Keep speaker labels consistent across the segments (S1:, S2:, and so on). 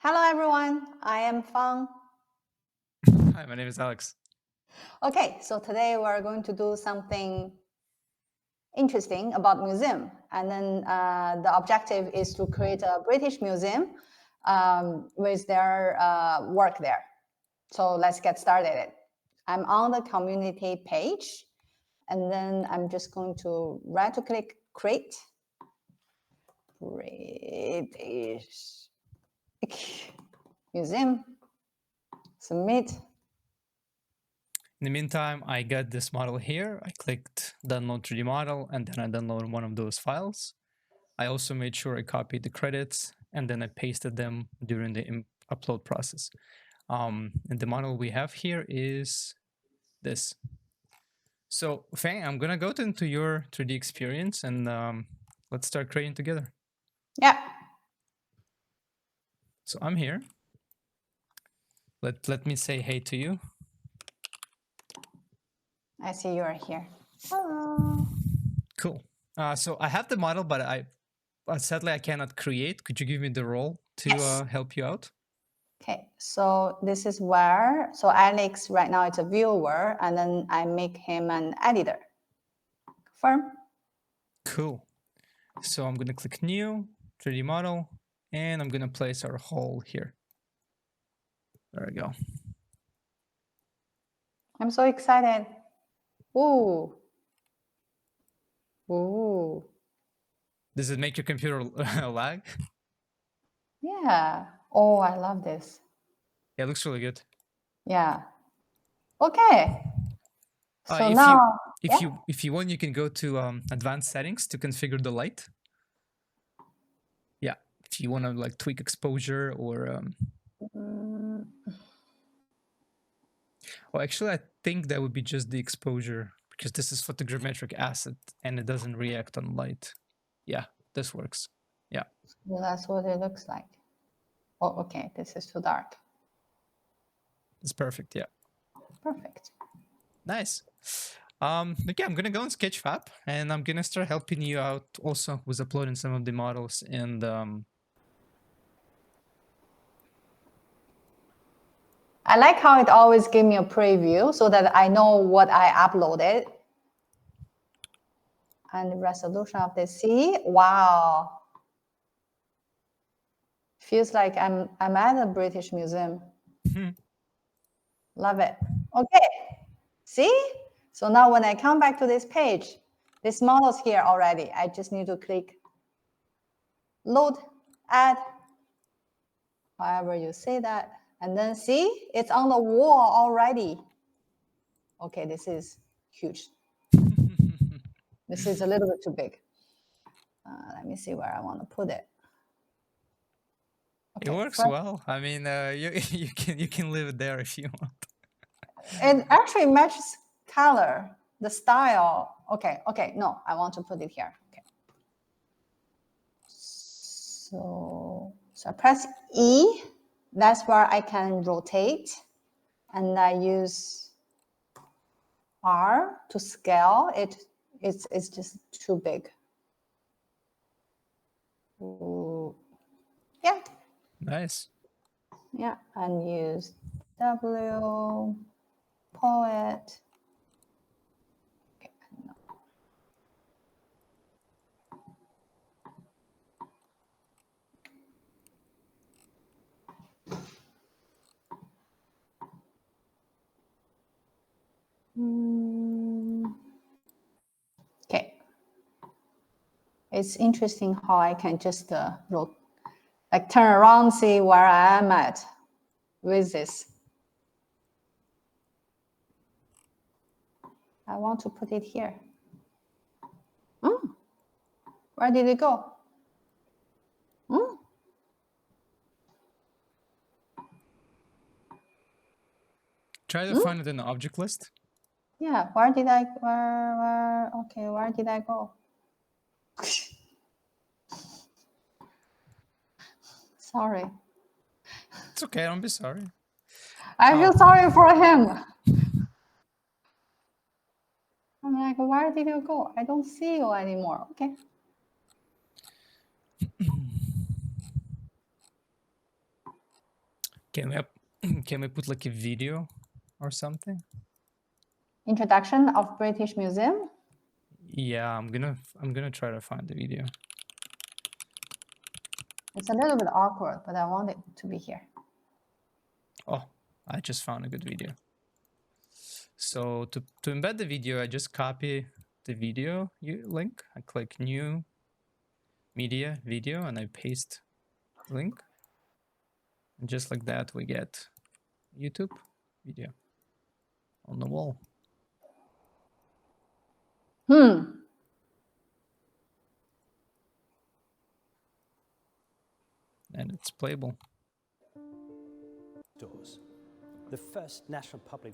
S1: Hello, everyone. I am Fang.
S2: Hi, my name is Alex.
S1: Okay, so today we're going to do something interesting about museum. And then the objective is to create a British museum with their work there. So let's get started. I'm on the community page. And then I'm just going to right-click create. British Museum. Submit.
S2: In the meantime, I got this model here. I clicked download 3D model, and then I downloaded one of those files. I also made sure I copied the credits, and then I pasted them during the upload process. And the model we have here is this. So, Fang, I'm going to go into your 3D experience, and let's start creating together.
S1: Yeah.
S2: So I'm here. Let me say hey to you.
S1: I see you are here. Hello.
S2: Cool. So I have the model, but sadly I cannot create. Could you give me the role to
S1: Yes.
S2: help you out?
S1: Okay, so this is where, so Alex right now is a viewer, and then I make him an editor. Confirm.
S2: Cool. So I'm going to click new, 3D model, and I'm going to place our hole here. There we go.
S1: I'm so excited. Ooh. Ooh.
S2: Does it make your computer lag?
S1: Yeah. Oh, I love this.
S2: Yeah, it looks really good.
S1: Yeah. Okay. So now,
S2: if you want, you can go to advanced settings to configure the light. Yeah, if you want to like tweak exposure or. Well, actually, I think that would be just the exposure because this is photogrammetric asset and it doesn't react on light. Yeah, this works. Yeah.
S1: well, that's what it looks like. Oh, okay. This is too dark.
S2: It's perfect. Yeah.
S1: Perfect.
S2: Nice. Okay, I'm gonna go on Sketchfab and I'm gonna start helping you out also with uploading some of the models and
S1: I like how it always gives me a preview so that I know what I uploaded. And the resolution of the sea. Wow. Feels like I'm at a British museum. Love it. Okay. See? So now when I come back to this page, this model's here already. I just need to click load, add, however you say that. And then see, it's on the wall already. Okay, this is huge. This is a little bit too big. Let me see where I want to put it.
S2: Okay, it works well. I mean, you can leave it there if you want.
S1: It actually matches color, the style. Okay, no, I want to put it here. Okay. So I press E. That's where I can rotate, and I use R to scale it. It's just too big. Ooh. Yeah.
S2: Nice.
S1: Yeah, and use W, poet. Okay, no. Okay. It's interesting how I can just like turn around, see where I am at with this. I want to put it here. Where did it go?
S2: Try to find it in the object list.
S1: Yeah, where did I go? Sorry.
S2: It's okay, don't be sorry.
S1: I feel sorry for him. I'm like, where did you go? I don't see you anymore. Okay.
S2: Can we put like a video or something?
S1: Introduction of British Museum.
S2: Yeah, I'm gonna try to find the video.
S1: It's a little bit awkward, but I want it to be here.
S2: Oh, I just found a good video. So to embed the video, I just copy the video link. I click new media video and I paste link. And just like that, we get YouTube video on the wall. And it's playable.
S3: Doors. The first national public.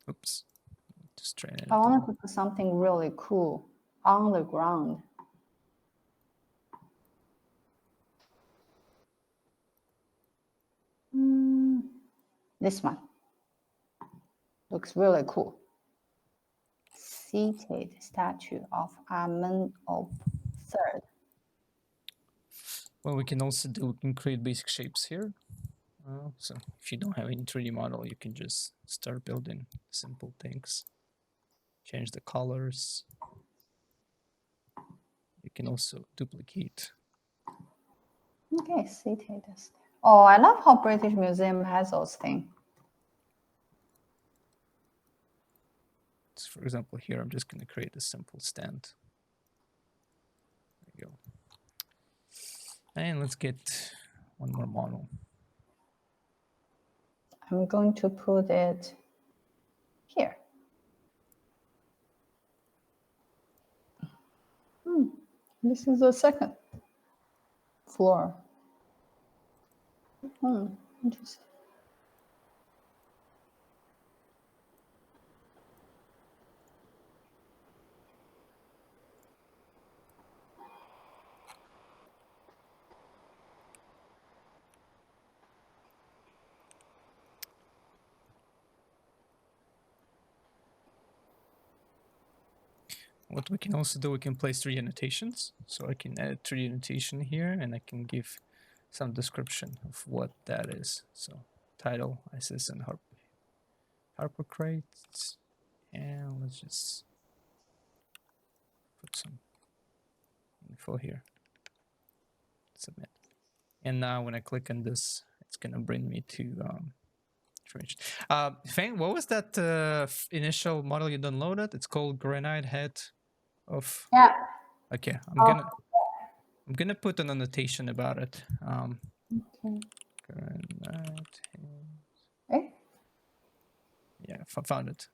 S2: Oops. Just try it.
S1: I want to put something really cool on the ground. This one looks really cool. Seated statue of Amun of III.
S2: Well, we can also create basic shapes here. So if you don't have any 3D model, you can just start building simple things. Change the colors. You can also duplicate.
S1: Okay, seated. Oh, I love how British Museum has those things.
S2: So for example, here I'm just going to create a simple stand. There you go. And let's get one more model.
S1: I'm going to put it here. This is the second floor. Interesting.
S2: What we can also do, we can place 3D annotations. So I can add 3D annotation here and I can give some description of what that is. So title, ISIS and Harpocrates. And let's just put some info here. Submit. And now when I click on this, it's gonna bring me to information. Fang, what was that initial model you downloaded? It's called Granite Head of.
S1: Yeah.
S2: Okay, I'm gonna put an annotation about it.
S1: Okay.
S2: Granite Head.
S1: Eh?
S2: Yeah, found it.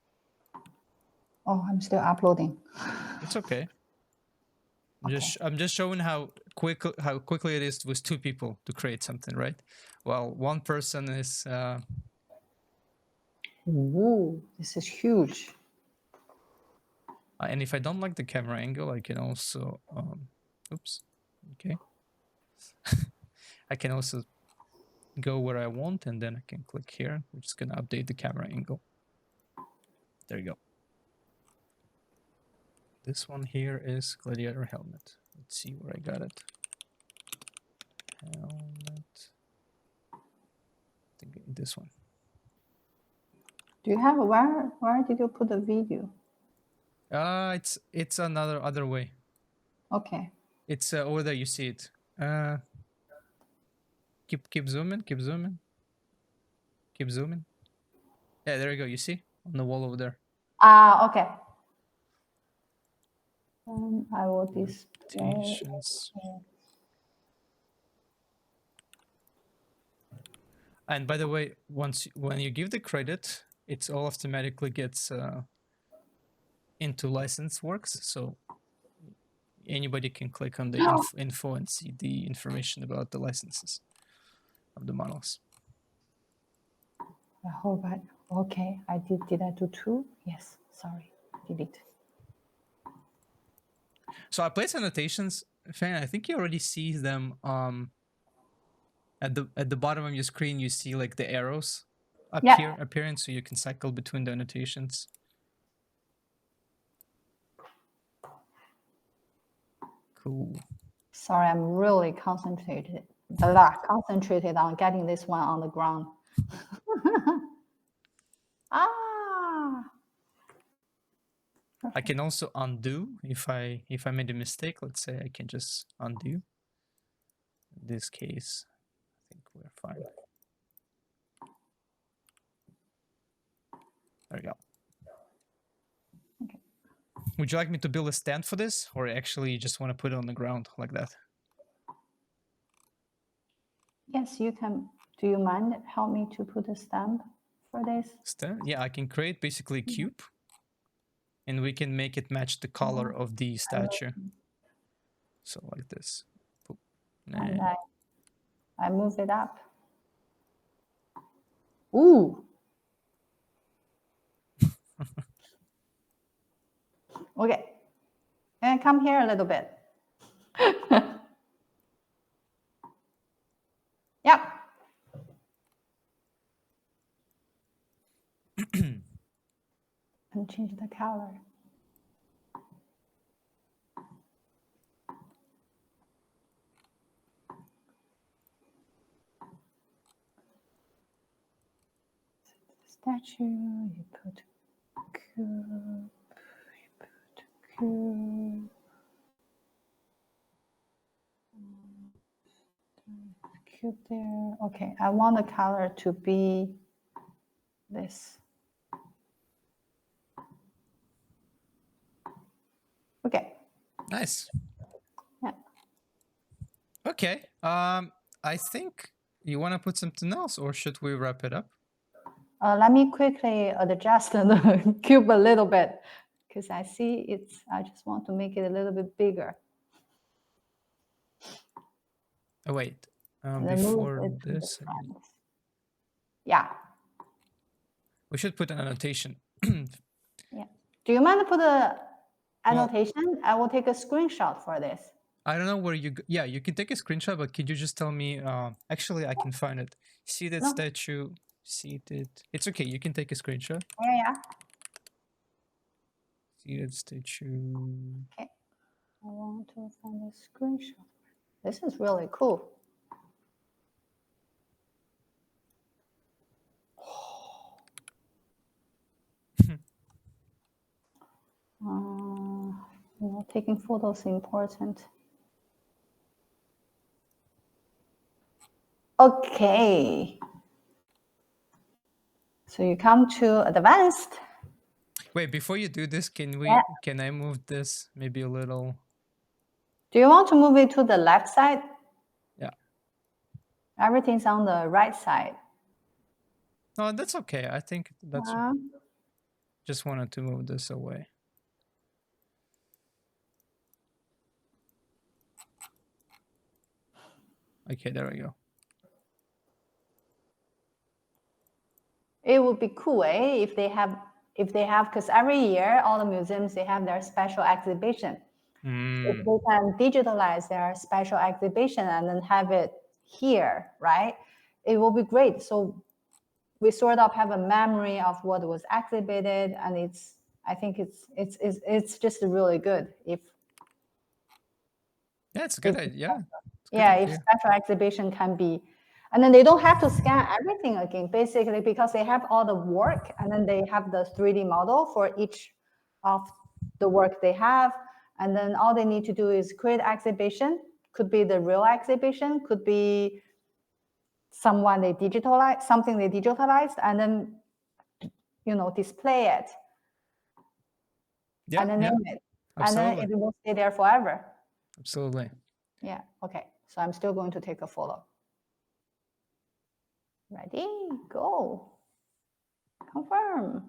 S1: Oh, I'm still uploading.
S2: It's okay. I'm just showing how quickly it is with 2 people to create something, right? Well, one person is.
S1: Ooh, this is huge.
S2: And if I don't like the camera angle, I can also. Oops. Okay. I can also go where I want, and then I can click here. We're just gonna update the camera angle. There you go. This one here is gladiator helmet. Let's see where I got it. Helmet. I think this one.
S1: Do you have where did you put the video?
S2: It's other way.
S1: Okay.
S2: It's over there. You see it. Keep zooming. Keep zooming. Keep zooming. Yeah, there you go. You see on the wall over there.
S1: Okay. I will display.
S2: Annotations. And by the way, when you give the credit, it's all automatically gets into license works. So anybody can click on the info and see the information about the licenses of the models.
S1: I hope okay. Did I do 2? Yes. Sorry. Delete.
S2: So I place annotations. Fan, I think you already see them. At the bottom of your screen, you see like the arrows appearing, so you can cycle between the annotations. Cool.
S1: Sorry, I'm really concentrated concentrated on getting this one on the ground. Ah.
S2: I can also undo if I made a mistake. Let's say I can just undo. In this case, I think we're fine. There we go.
S1: Okay.
S2: Would you like me to build a stand for this, or actually you just want to put it on the ground like that?
S1: Yes, you can. Do you mind help me to put a stamp for this?
S2: Stand? Yeah, I can create basically a cube, and we can make it match the color of the statue. So like this.
S1: And I move it up. Ooh. Okay. And come here a little bit. Yeah. And change the color. Statue, you put cube, you put cube. Cube there. Okay, I want the color to be this. Okay.
S2: Nice.
S1: Yeah.
S2: Okay. I think you want to put something else, or should we wrap it up?
S1: Let me quickly adjust the cube a little bit because I see it's, I just want to make it a little bit bigger.
S2: Oh, wait.
S1: And then move
S2: Before
S1: it to the
S2: this,
S1: front. Yeah.
S2: we should put an annotation.
S1: Yeah. Do you mind to put a annotation? I will take a screenshot for this.
S2: I don't know where you yeah, you can take a screenshot, but could you just tell me actually I can find it. Seated
S1: No.
S2: statue, seated. It's okay, you can take a screenshot.
S1: Yeah.
S2: Seated statue.
S1: Okay. I want to find a screenshot. This is really cool. You know, taking photos is important. Okay. So you come to advanced.
S2: Wait, before you do this, can I move this maybe a little?
S1: Do you want to move it to the left side?
S2: Yeah.
S1: Everything's on the right side.
S2: No, that's okay. I think that's just wanted to move this away. Okay, there we go.
S1: It would be cool, if they have, because every year all the museums, they have their special exhibition. If they can digitalize their special exhibition and then have it here, right? It will be great. So we sort of have a memory of what was exhibited, and I think it's just really good if.
S2: Yeah, it's a good idea.
S1: Yeah, if special exhibition can be, and then they don't have to scan everything again, basically, because they have all the work, and then they have the 3D model for each of the work they have, and then all they need to do is create exhibition. Could be the real exhibition, could be something they digitalized, and then, you know, display it, and then name it,
S2: Absolutely.
S1: and then it will stay there forever.
S2: Absolutely.
S1: Yeah. Okay. So I'm still going to take a photo. Ready? Go. Confirm.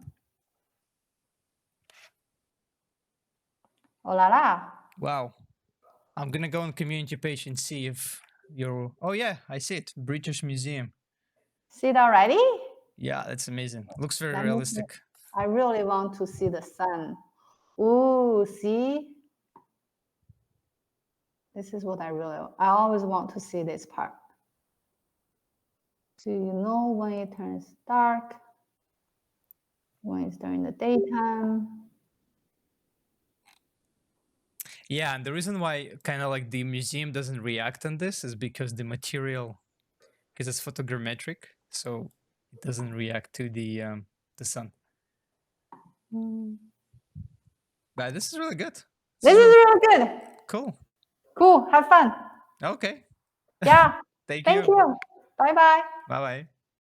S1: Oh la la.
S2: Wow. I'm gonna go on community page and see if you're. Oh yeah, I see it. British Museum.
S1: See it already?
S2: Yeah, that's amazing. Looks very realistic.
S1: I really want to see the sun. Ooh, see? This is what I always want to see this part. So you know when it turns dark, when it's during the daytime.
S2: Yeah, and the reason why kind of like the museum doesn't react on this is because the material, because it's photogrammetric, so it doesn't react to the sun. But this is really good.
S1: This is really good.
S2: Cool.
S1: Cool. Have fun.
S2: Okay.
S1: Yeah.
S2: Thank
S1: Thank
S2: you.
S1: you. Bye bye.
S2: Bye bye.